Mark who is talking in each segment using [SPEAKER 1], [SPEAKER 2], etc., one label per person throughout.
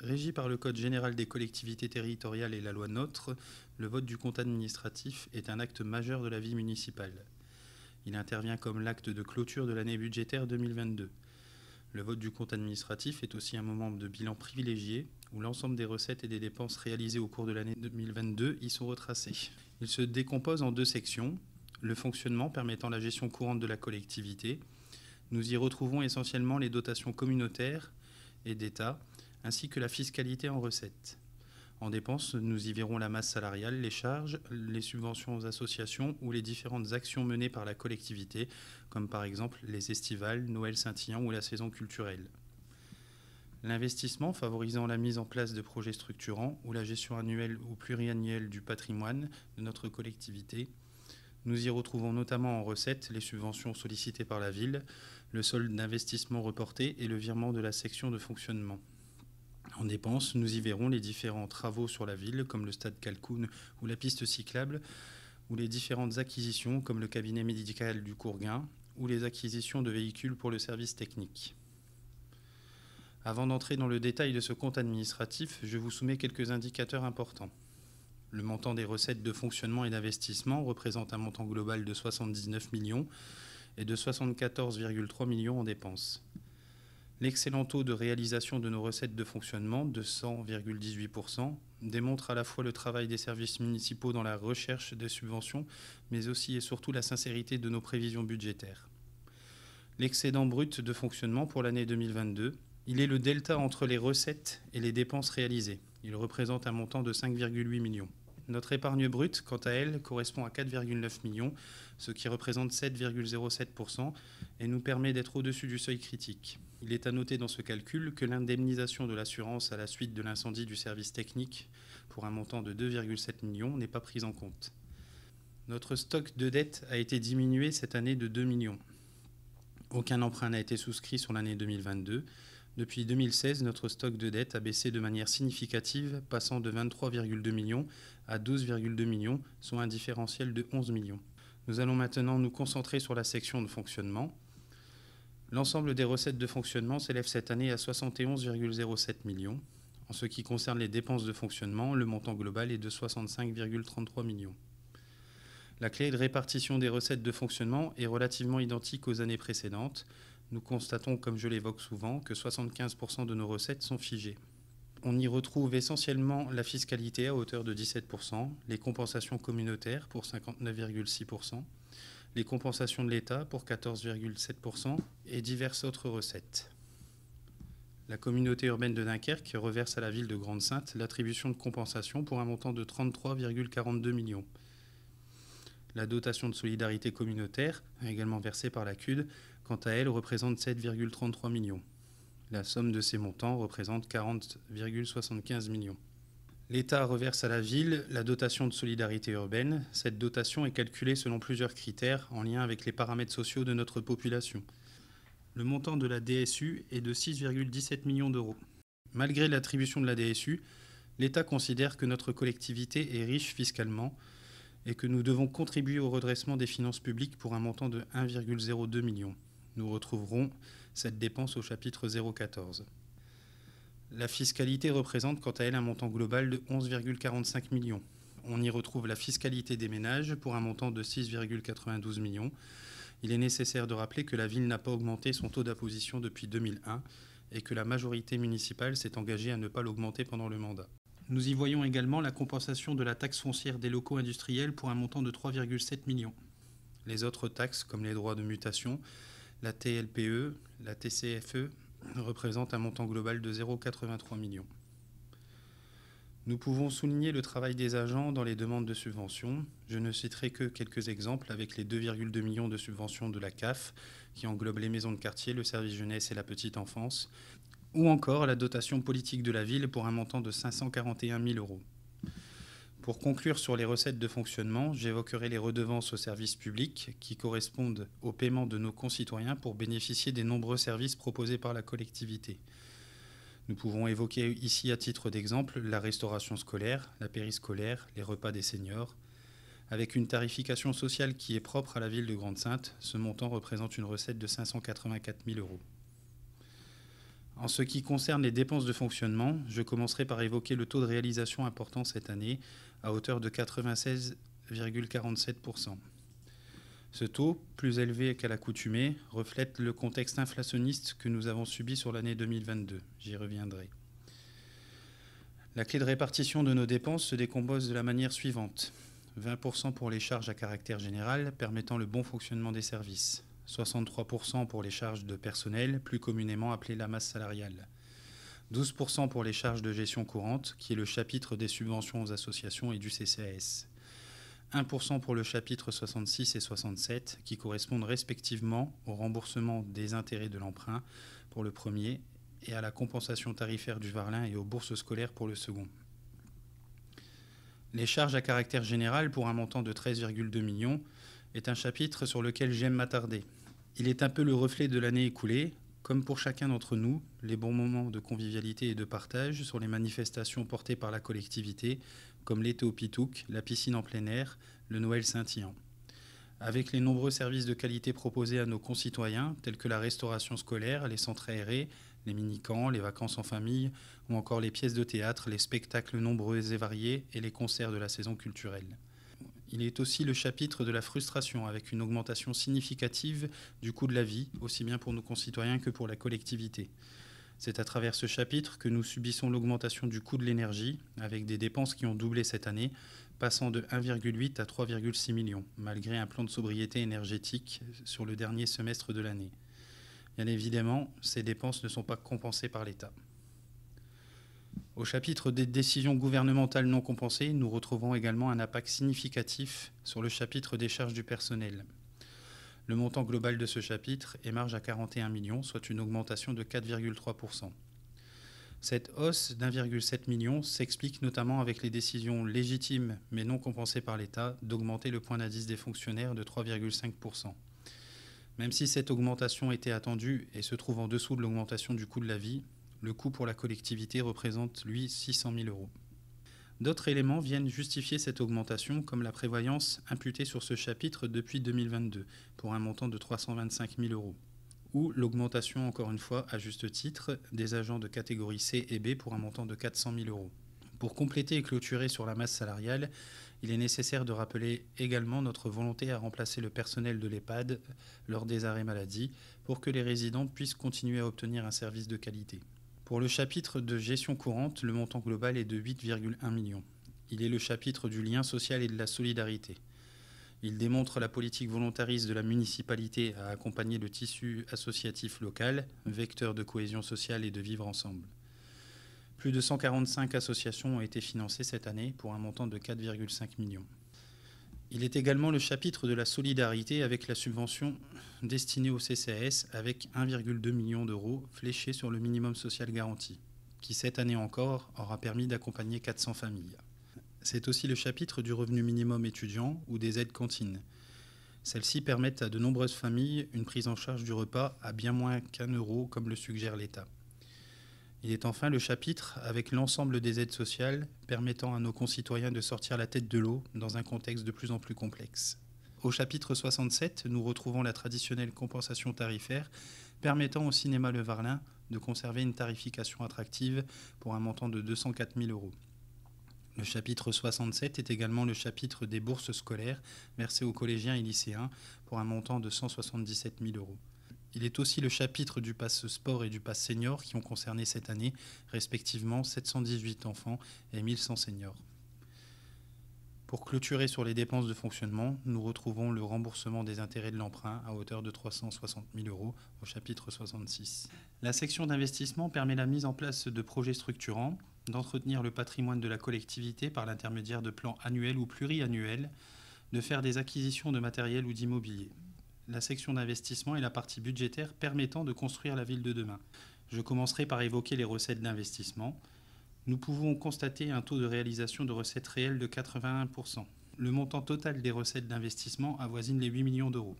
[SPEAKER 1] Régi par le Code général des collectivités territoriales et la loi NOTRe, le vote du compte administratif est un acte majeur de la vie municipale. Il intervient comme l'acte de clôture de l'année budgétaire 2022. Le vote du compte administratif est aussi un moment de bilan privilégié où l'ensemble des recettes et des dépenses réalisées au cours de l'année 2022 y sont retracées. Il se décompose en deux sections. Le fonctionnement permettant la gestion courante de la collectivité. Nous y retrouvons essentiellement les dotations communautaires et d'État, ainsi que la fiscalité en recettes. En dépenses, nous y verrons la masse salariale, les charges, les subventions aux associations ou les différentes actions menées par la collectivité, comme par exemple les estivales, Noël Saint-Tillon ou la saison culturelle. L'investissement favorisant la mise en place de projets structurants ou la gestion annuelle ou pluriannuelle du patrimoine de notre collectivité. Nous y retrouvons notamment en recettes les subventions sollicitées par la ville, le solde d'investissement reporté et le virement de la section de fonctionnement. En dépenses, nous y verrons les différents travaux sur la ville, comme le stade Calcoun ou la piste cyclable, ou les différentes acquisitions, comme le cabinet médical du Courguin, ou les acquisitions de véhicules pour le service technique. Avant d'entrer dans le détail de ce compte administratif, je vous soumets quelques indicateurs importants. Le montant des recettes de fonctionnement et d'investissement représente un montant global de 79 millions et de 74,3 millions en dépenses. L'excellent taux de réalisation de nos recettes de fonctionnement, de 100,18%, démontre à la fois le travail des services municipaux dans la recherche des subventions, mais aussi et surtout la sincérité de nos prévisions budgétaires. L'excédent brut de fonctionnement pour l'année 2022, il est le delta entre les recettes et les dépenses réalisées. Il représente un montant de 5,8 millions. Notre épargne brute, quant à elle, correspond à 4,9 millions, ce qui représente 7,07% et nous permet d'être au-dessus du seuil critique. Il est à noter dans ce calcul que l'indemnisation de l'assurance à la suite de l'incendie du service technique pour un montant de 2,7 millions n'est pas prise en compte. Notre stock de dette a été diminué cette année de 2 millions. Aucun emprunt n'a été souscrit sur l'année 2022. Depuis 2016, notre stock de dette a baissé de manière significative, passant de 23,2 millions à 12,2 millions, soit un différentiel de 11 millions. Nous allons maintenant nous concentrer sur la section de fonctionnement. L'ensemble des recettes de fonctionnement s'élève cette année à 71,07 millions. En ce qui concerne les dépenses de fonctionnement, le montant global est de 65,33 millions. La clé de répartition des recettes de fonctionnement est relativement identique aux années précédentes. Nous constatons, comme je l'évoque souvent, que 75% de nos recettes sont figées. On y retrouve essentiellement la fiscalité à hauteur de 17%, les compensations communautaires pour 59,6%, les compensations de l'État pour 14,7% et diverses autres recettes. La communauté urbaine de Dunkerque reverse à la ville de Grande-Synthe l'attribution de compensation pour un montant de 33,42 millions. La dotation de solidarité communautaire, également versée par la CUD, quant à elle, représente 7,33 millions. La somme de ces montants représente 40,75 millions. L'État reverse à la ville la dotation de solidarité urbaine. Cette dotation est calculée selon plusieurs critères en lien avec les paramètres sociaux de notre population. Le montant de la DSU est de 6,17 millions d'euros. Malgré l'attribution de la DSU, l'État considère que notre collectivité est riche fiscalement et que nous devons contribuer au redressement des finances publiques pour un montant de 1,02 million. Nous retrouverons cette dépense au chapitre 014. La fiscalité représente quant à elle un montant global de 11,45 millions. On y retrouve la fiscalité des ménages pour un montant de 6,92 millions. Il est nécessaire de rappeler que la ville n'a pas augmenté son taux d'imposition depuis 2001 et que la majorité municipale s'est engagée à ne pas l'augmenter pendant le mandat. Nous y voyons également la compensation de la taxe foncière des locaux industriels pour un montant de 3,7 millions. Les autres taxes, comme les droits de mutation, la TLPE, la TCFE, représentent un montant global de 0,83 millions. Nous pouvons souligner le travail des agents dans les demandes de subventions. Je ne citerai que quelques exemples avec les 2,2 millions de subventions de la CAF, qui englobe les maisons de quartier, le service jeunesse et la petite enfance, ou encore la dotation politique de la ville pour un montant de 541 000 euros. Pour conclure sur les recettes de fonctionnement, j'évoquerai les redevances aux services publics qui correspondent au paiement de nos concitoyens pour bénéficier des nombreux services proposés par la collectivité. Nous pouvons évoquer ici à titre d'exemple la restauration scolaire, la périscolaire, les repas des seniors. Avec une tarification sociale qui est propre à la ville de Grande-Synthe, ce montant représente une recette de 584 000 euros. En ce qui concerne les dépenses de fonctionnement, je commencerai par évoquer le taux de réalisation important cette année, à hauteur de 96,47%. Ce taux, plus élevé qu'à l'accoutumée, reflète le contexte inflationniste que nous avons subi sur l'année 2022. J'y reviendrai. La clé de répartition de nos dépenses se décompose de la manière suivante. 20% pour les charges à caractère général permettant le bon fonctionnement des services. 63% pour les charges de personnel, plus communément appelées la masse salariale. 12% pour les charges de gestion courante, qui est le chapitre des subventions aux associations et du CCAS. 1% pour le chapitre 66 et 67, qui correspondent respectivement au remboursement des intérêts de l'emprunt pour le premier et à la compensation tarifaire du Varlin et aux bourses scolaires pour le second. Les charges à caractère général pour un montant de 13,2 millions est un chapitre sur lequel j'aime m'attarder. Il est un peu le reflet de l'année écoulée. Comme pour chacun d'entre nous, les bons moments de convivialité et de partage sur les manifestations portées par la collectivité, comme l'été au Pitouk, la piscine en plein air, le Noël scintillant. Avec les nombreux services de qualité proposés à nos concitoyens, tels que la restauration scolaire, les centres aérés, les mini-camps, les vacances en famille, ou encore les pièces de théâtre, les spectacles nombreux et variés et les concerts de la saison culturelle. Il est aussi le chapitre de la frustration, avec une augmentation significative du coût de la vie, aussi bien pour nos concitoyens que pour la collectivité. C'est à travers ce chapitre que nous subissons l'augmentation du coût de l'énergie, avec des dépenses qui ont doublé cette année, passant de 1,8 à 3,6 millions, malgré un plan de sobriété énergétique sur le dernier semestre de l'année. Bien évidemment, ces dépenses ne sont pas compensées par l'État. Au chapitre des décisions gouvernementales non compensées, nous retrouvons également un impact significatif sur le chapitre des charges du personnel. Le montant global de ce chapitre émarge à 41 millions, soit une augmentation de 4,3%. Cette hausse d'1,7 million s'explique notamment avec les décisions légitimes mais non compensées par l'État d'augmenter le point d'indice des fonctionnaires de 3,5%. Même si cette augmentation était attendue et se trouve en dessous de l'augmentation du coût de la vie, le coût pour la collectivité représente, lui, 600 000 euros. D'autres éléments viennent justifier cette augmentation, comme la prévoyance imputée sur ce chapitre depuis 2022, pour un montant de 325 000 euros, ou l'augmentation, encore une fois, à juste titre, des agents de catégorie C et B pour un montant de 400 000 euros. Pour compléter et clôturer sur la masse salariale, il est nécessaire de rappeler également notre volonté à remplacer le personnel de l'EHPAD lors des arrêts maladie, pour que les résidents puissent continuer à obtenir un service de qualité. Pour le chapitre de gestion courante, le montant global est de 8,1 millions. Il est le chapitre du lien social et de la solidarité. Il démontre la politique volontariste de la municipalité à accompagner le tissu associatif local, vecteur de cohésion sociale et de vivre ensemble. Plus de 145 associations ont été financées cette année pour un montant de 4,5 millions. Il est également le chapitre de la solidarité avec la subvention destinée au CCAS avec 1,2 million d'euros fléchés sur le minimum social garanti, qui cette année encore aura permis d'accompagner 400 familles. C'est aussi le chapitre du revenu minimum étudiant ou des aides cantines. Celles-ci permettent à de nombreuses familles une prise en charge du repas à bien moins qu'1 euro comme le suggère l'État. Il est enfin le chapitre avec l'ensemble des aides sociales permettant à nos concitoyens de sortir la tête de l'eau dans un contexte de plus en plus complexe. Au chapitre 67, nous retrouvons la traditionnelle compensation tarifaire permettant au cinéma Le Varlin de conserver une tarification attractive pour un montant de 204 000 euros. Le chapitre 67 est également le chapitre des bourses scolaires versées aux collégiens et lycéens pour un montant de 177 000 euros. Il est aussi le chapitre du pass sport et du pass senior qui ont concerné cette année, respectivement 718 enfants et 1100 seniors. Pour clôturer sur les dépenses de fonctionnement, nous retrouvons le remboursement des intérêts de l'emprunt à hauteur de 360 000 euros au chapitre 66. La section d'investissement permet la mise en place de projets structurants, d'entretenir le patrimoine de la collectivité par l'intermédiaire de plans annuels ou pluriannuels, de faire des acquisitions de matériel ou d'immobilier. La section d'investissement est la partie budgétaire permettant de construire la ville de demain. Je commencerai par évoquer les recettes d'investissement. Nous pouvons constater un taux de réalisation de recettes réelles de 81%. Le montant total des recettes d'investissement avoisine les 8 millions d'euros.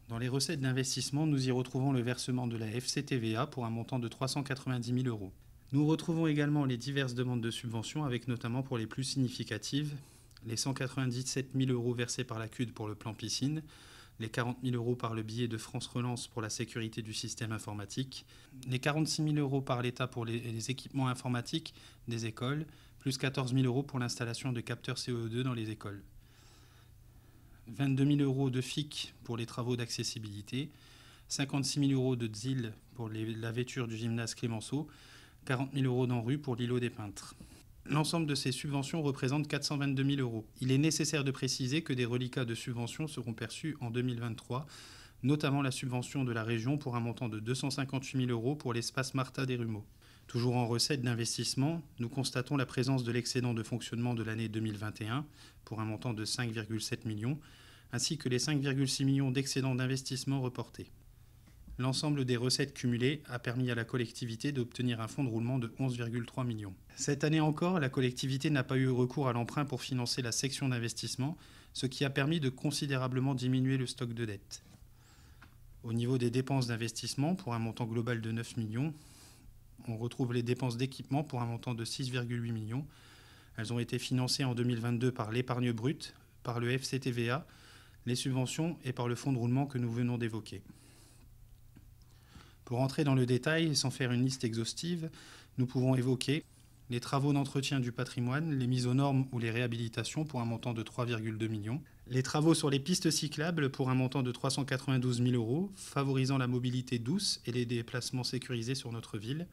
[SPEAKER 1] Dans les recettes d'investissement, nous y retrouvons le versement de la FCTVA pour un montant de 390 000 euros. Nous retrouvons également les diverses demandes de subventions, avec notamment pour les plus significatives, les 197 000 euros versés par la CUD pour le plan piscine, les 40 000 € par le biais de France Relance pour la sécurité du système informatique, les 46 000 € par l'État pour les équipements informatiques des écoles, plus 14 000 € pour l'installation de capteurs CO2 dans les écoles. 22 000 € de FIC pour les travaux d'accessibilité, 56 000 € de DSIL pour la vêture du gymnase Clémenceau, 40 000 € d'ANRU pour l'îlot des peintres. L'ensemble de ces subventions représente 422 000 €. Il est nécessaire de préciser que des reliquats de subventions seront perçus en 2023, notamment la subvention de la région pour un montant de 258 000 € pour l'espace Martha des Rumeaux. Toujours en recettes d'investissement, nous constatons la présence de l'excédent de fonctionnement de l'année 2021 pour un montant de 5,7 millions, ainsi que les 5,6 millions d'excédents d'investissement reportés. L'ensemble des recettes cumulées a permis à la collectivité d'obtenir un fonds de roulement de 11,3 millions. Cette année encore, la collectivité n'a pas eu recours à l'emprunt pour financer la section d'investissement, ce qui a permis de considérablement diminuer le stock de dette. Au niveau des dépenses d'investissement, pour un montant global de 9 millions, on retrouve les dépenses d'équipement pour un montant de 6,8 millions. Elles ont été financées en 2022 par l'épargne brute, par le FCTVA, les subventions et par le fonds de roulement que nous venons d'évoquer. Pour entrer dans le détail, sans faire une liste exhaustive, nous pouvons évoquer les travaux d'entretien du patrimoine, les mises aux normes ou les réhabilitations pour un montant de 3,2 millions, les travaux sur les pistes cyclables pour un montant de 392 000 €, favorisant la mobilité douce et les déplacements sécurisés sur notre ville,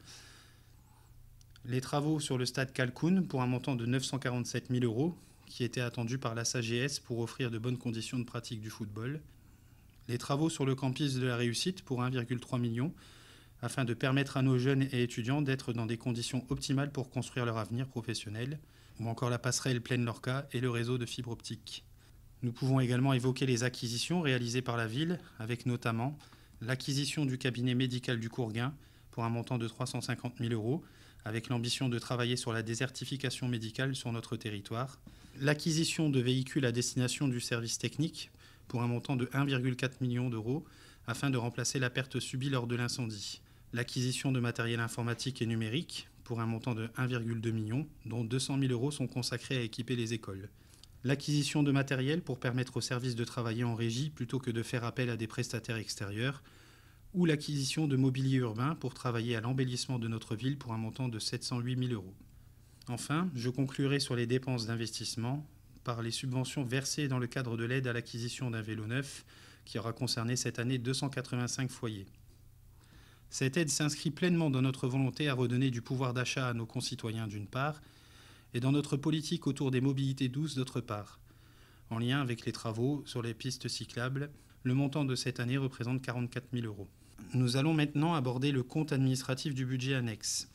[SPEAKER 1] les travaux sur le stade Calcun pour un montant de 947 000 €, qui étaient attendus par la SAGS pour offrir de bonnes conditions de pratique du football, les travaux sur le campus de la Réussite pour 1,3 million, afin de permettre à nos jeunes et étudiants d'être dans des conditions optimales pour construire leur avenir professionnel, ou encore la passerelle Plaine Lorca et le réseau de fibre optique. Nous pouvons également évoquer les acquisitions réalisées par la ville, avec notamment l'acquisition du cabinet médical du Courguin pour un montant de 350 000 €, avec l'ambition de travailler sur la désertification médicale sur notre territoire, l'acquisition de véhicules à destination du service technique pour un montant de 1,4 million d'euros, afin de remplacer la perte subie lors de l'incendie. L'acquisition de matériel informatique et numérique pour un montant de 1,2 million, dont 200 000 € sont consacrés à équiper les écoles. L'acquisition de matériel pour permettre aux services de travailler en régie plutôt que de faire appel à des prestataires extérieurs, ou l'acquisition de mobilier urbain pour travailler à l'embellissement de notre ville pour un montant de 708 000 €. Enfin, je conclurai sur les dépenses d'investissement par les subventions versées dans le cadre de l'aide à l'acquisition d'un vélo neuf qui aura concerné cette année 285 foyers. Cette aide s'inscrit pleinement dans notre volonté à redonner du pouvoir d'achat à nos concitoyens d'une part, et dans notre politique autour des mobilités douces d'autre part. En lien avec les travaux sur les pistes cyclables, le montant de cette année représente 44 000 €. Nous allons maintenant aborder le compte administratif du budget annexe.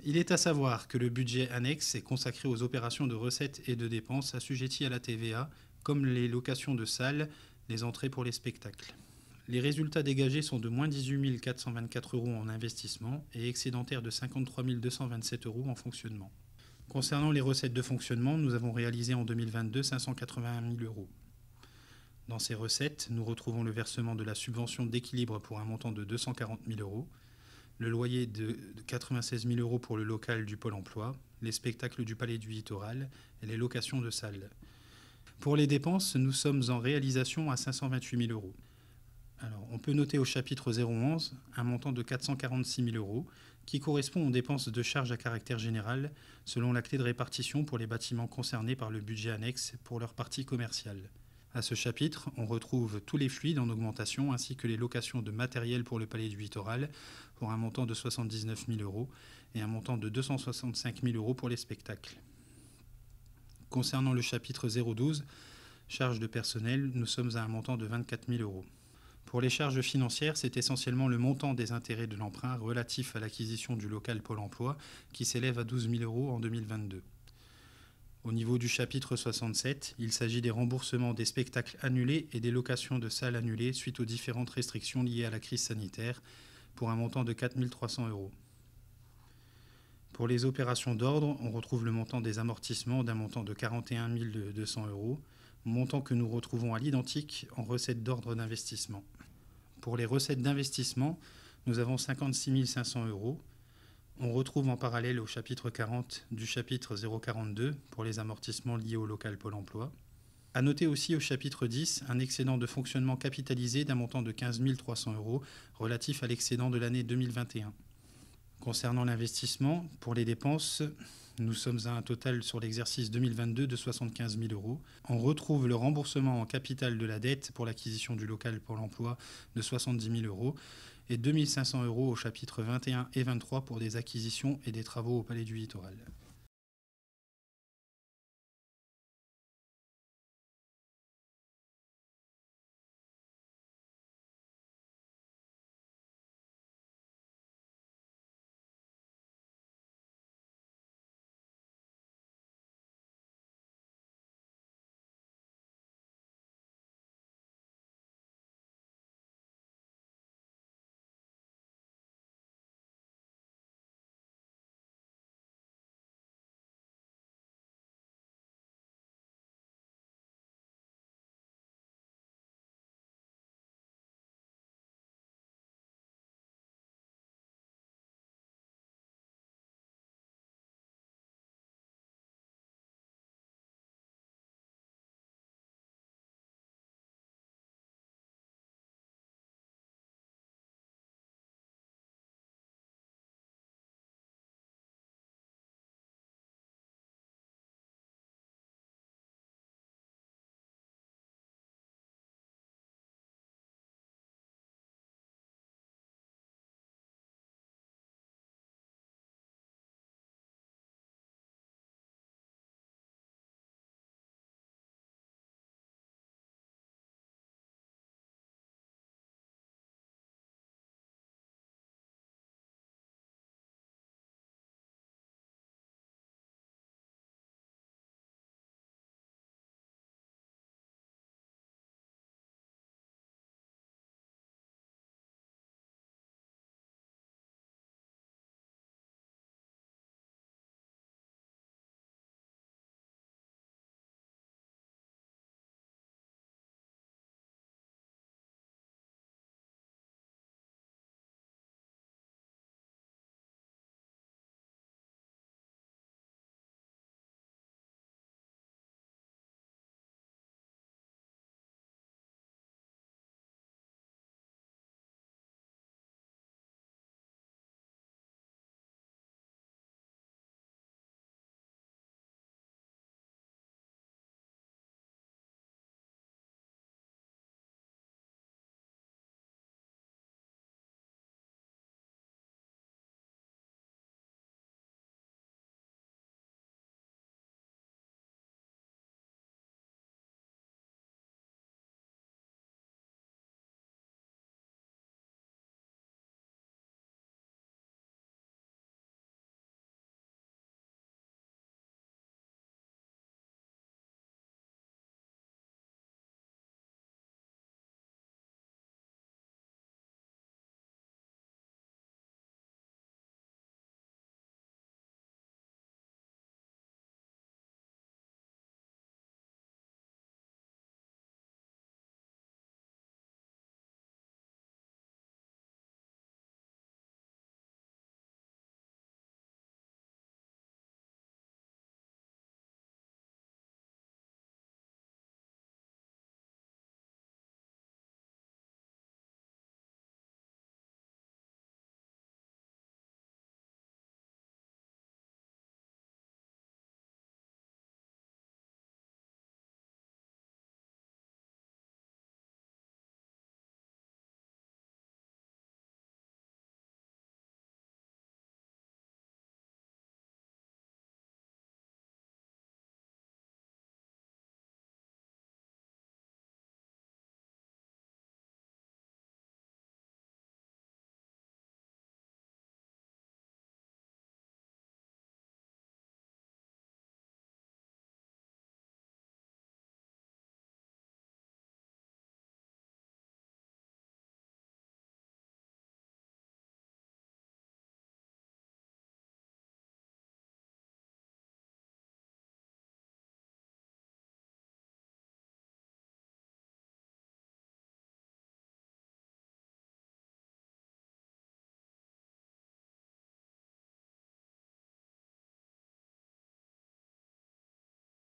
[SPEAKER 1] Il est à savoir que le budget annexe est consacré aux opérations de recettes et de dépenses assujetties à la TVA, comme les locations de salles, les entrées pour les spectacles. Les résultats dégagés sont de moins 18 424 € en investissement et excédentaires de 53 227 € en fonctionnement. Concernant les recettes de fonctionnement, nous avons réalisé en 2022 581 000 €. Dans ces recettes, nous retrouvons le versement de la subvention d'équilibre pour un montant de 240 000 €, le loyer de 96 000 € pour le local du Pôle emploi, les spectacles du Palais du Littoral et les locations de salles. Pour les dépenses, nous sommes en réalisation à 528 000 €. Alors, on peut noter au chapitre 011 un montant de 446 000 € qui correspond aux dépenses de charges à caractère général selon la clé de répartition pour les bâtiments concernés par le budget annexe pour leur partie commerciale. À ce chapitre, on retrouve tous les fluides en augmentation ainsi que les locations de matériel pour le Palais du Littoral pour un montant de 79 000 € et un montant de 265 000 € pour les spectacles. Concernant le chapitre 012, charges de personnel, nous sommes à un montant de 24 000 €. Pour les charges financières, c'est essentiellement le montant des intérêts de l'emprunt relatif à l'acquisition du local Pôle emploi qui s'élève à 12 000 € en 2022. Au niveau du chapitre 67, il s'agit des remboursements des spectacles annulés et des locations de salles annulées suite aux différentes restrictions liées à la crise sanitaire, pour un montant de 4 300 €. Pour les opérations d'ordre, on retrouve le montant des amortissements d'un montant de 41 200 €, montant que nous retrouvons à l'identique en recettes d'ordre d'investissement. Pour les recettes d'investissement, nous avons 56 500 €. On retrouve en parallèle au chapitre 40 du chapitre 042 pour les amortissements liés au local Pôle emploi. À noter aussi au chapitre 10 un excédent de fonctionnement capitalisé d'un montant de 15 300 € relatif à l'excédent de l'année 2021. Concernant l'investissement, pour les dépenses, nous sommes à un total sur l'exercice 2022 de 75 000 €. On retrouve le remboursement en capital de la dette pour l'acquisition du local pour l'emploi de 70 000 € et 2 500 € au chapitre 21 et 23 pour des acquisitions et des travaux au Palais du Littoral.